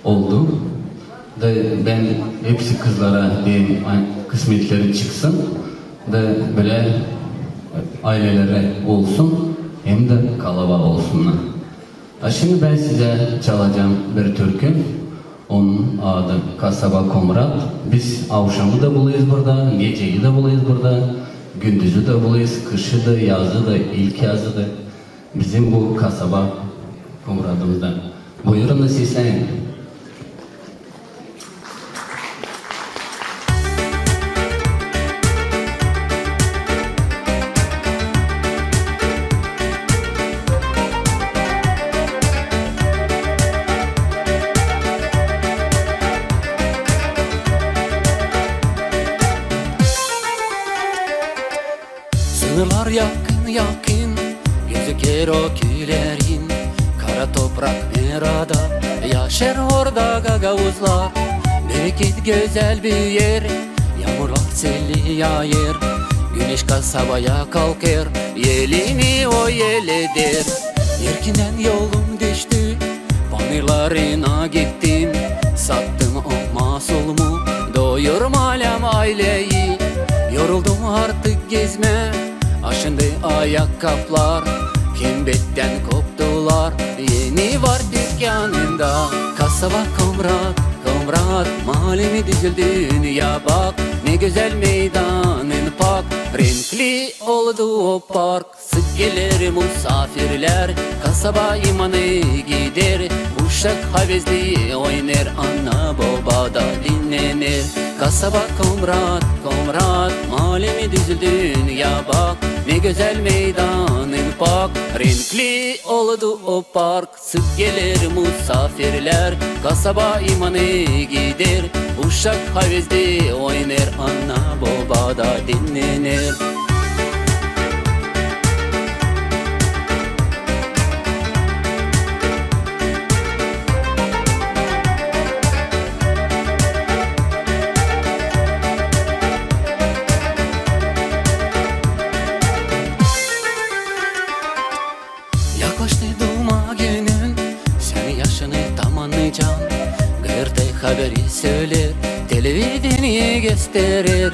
oldu. Da ben hepsi kızlara diyeyim kısmetleri çıksın da böyle ailelere olsun hem de kalabalık olsunlar. Şimdi ben size çalacağım bir türkü. Onun adı Kasaba Komrat. Biz akşamı da bulayız burada, geceyi de bulayız burada, gündüzü de bulayız, kışı da, yazı da, ilk yazı da. Bizim bu Kasaba Komrat'ımızdan. Buyurun da seslenin. Sınırlar yakın yakın, gözükür o köylerin. Kara toprak merada, yaşar orada gagavuzlar. Bereket güzel bir yer, yağmurlar selli yağar. Güneş kasabaya kalkar, yelini o yeledir. Yerkinden yolum düştü, panirlarına gittim. Sattım o mahsulumu, doyurmalım aileyi. Yoruldum artık gezme, aşındı ayakkabılar. Kimbetten koptular, yeni var dükkanında. Kasaba Komrat, Komrat, mahallemi düzüldü dünya bak. Ne güzel meydanın pak, renkli oldu o park. Sık gelir misafirler, kasaba imanı gider. Uşak havezli oynar, ana baba da dinlenir. Kasaba Komrat, Komrat, mahallemi düzüldü dünya bak. Ne güzel meydanın pak, renkli oldu o park. Sık gelir misafirler, kasaba imanı gider. Uşak havezli oynar, ana baba da dinlenir. Yaklaştı doğma günün, sen yaşını tamamlayacaksın. Gırtı haberi söyler, televizyonu gösterir.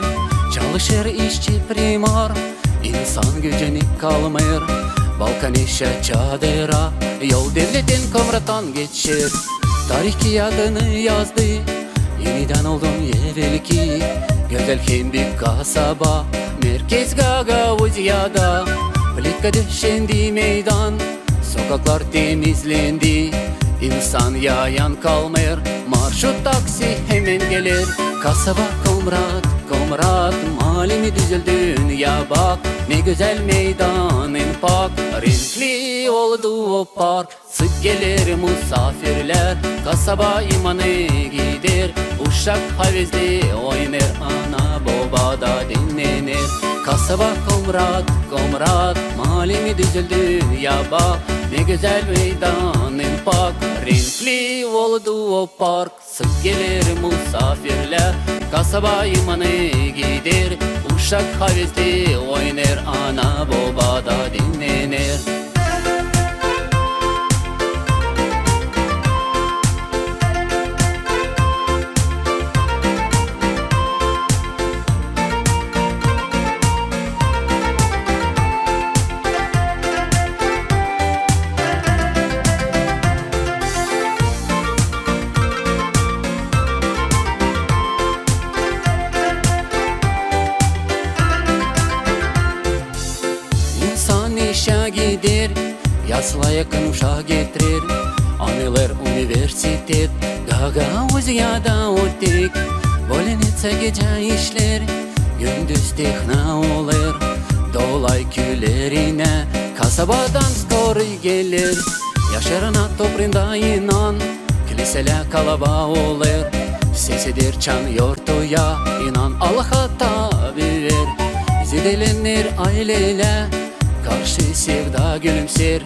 Çalışır işçi primar, insan gücünü kalmıyor. Balkan işe çadıra, yol devletin Komrat'tan geçir. Tarih kağıdını yazdı, yeniden oldum evvelki. Güzel kembik kasaba, merkez Gagavuzya'da. Plika döşendi meydan, sokaklar temizlendi. İnsan yayan kalmıyor, marşrut taksi hemen gelir. Kasaba Komrat, Komrat, mahallemi düzüldü dünya bak. Ne güzel meydanın pak, renkli oldu o park. Sık gelir misafirler, kasaba imanı gider. Uşak havezli oynar, ana baba da dinlenir. Kasaba Komrat, Komrat, mahallemi düzüldü dünya bak. Ne güzel meydanın pak, renkli oldu o park. Sık gelir misafirler, kasaba imanı gider. Uşak havezli oynar, ana baba da dinlenir. İşe gider, yasla yakın uşağı getirir. Anılar üniversitet, Gagavuzya'da otik. Bolenitsa gece işler, gündüz tekna olur. Dolay köylerine, kasabadan skor gelir. Yaşarına toprağında inan, kiliseler kalaba olur. Sesidir çan yortuya, inan Allah'a tabi ver. Zidelenir aileyle, karşı sevda gülümser.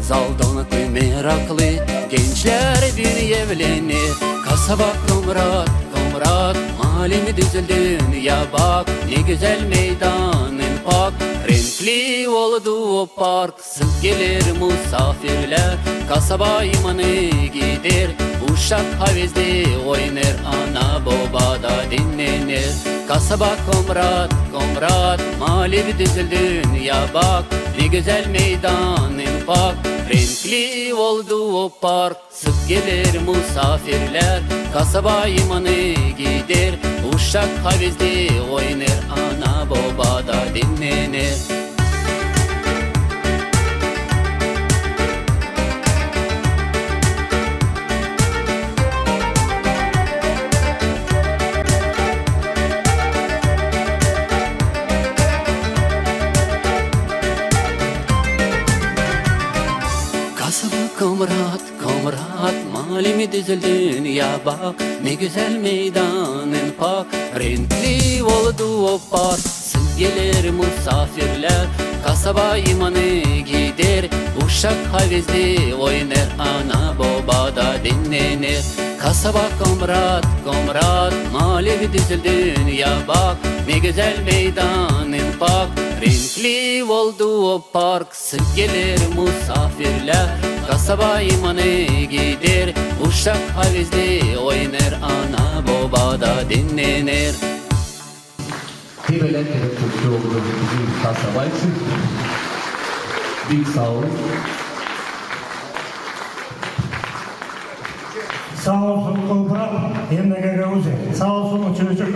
Zal donaklı meraklı, gençler bir evlenir. Kasaba Komrat, Komrat, mahallemi düzüldü dünya bak. Ne güzel meydanın pak, renkli oldu o park. Sık gelir misafirler, kasaba imanı gider. Uşak havizli oynar, ana babada dinlenir. Kasaba komrat, komrat, mali düzüldün ya bak. Ne güzel meydanın bak, renkli oldu o park. Sık gelir misafirler, kasaba imanı gider. Uşak havizli oynar, ana babada dinlenir. Kasaba komrat, komrat, malimi düzüldün ya bak. Ne güzel meydanın pak, renkli oldu o park. Sık gelir misafirler, kasaba imanı gider. Uşak havizli oynar, ana babada dinlenir. Kasaba komrat, komrat, malimi düzüldün ya bak. Ne güzel meydanın pak, renkli oldu o park. Sık gelir misafirler, kasaba imanı gider. Uşak havizli oynar, ana babada dinlenir. Hebeler Türkçe oldu bizim kasaba için. Büyük sağ olun. Sağ olsun Kolpa, Emre Gagavuz'e. Sağ olsun o çocuk.